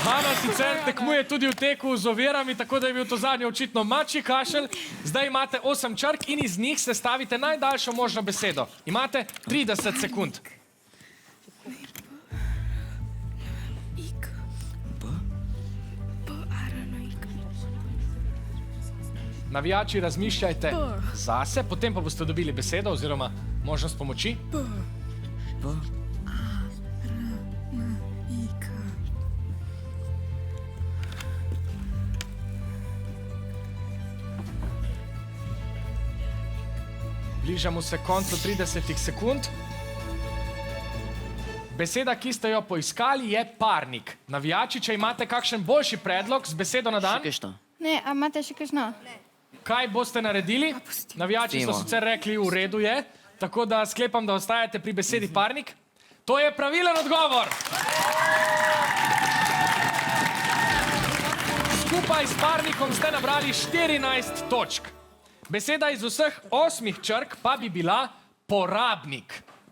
Hana sicer tekmuje tudi v teku z ovirami, tako da je bil to zadnje očitno mačji kašelj. Zdaj imate 8 črk in iz njih sestavite najdaljšo možno besedo. Imate 30 sekund. Navijači, razmišljajte zase, potem pa boste dobili besedo oziroma možnost pomoči. Bližamo se koncu 30 sekund. Beseda, ki ste jo poiskali, je parnik. Navijači, če imate kakšen boljši predlog z besedo na dan, Ne, a imate še kakšno? kaj boste naredili? Navijači so sicer rekli, v redu je, tako da sklepam, da ostajate pri besedi parnik. To je pravilen odgovor! Skupaj s parnikom ste nabrali 14 točk. Beseda iz vseh 8 črk pa bi bila porabnik.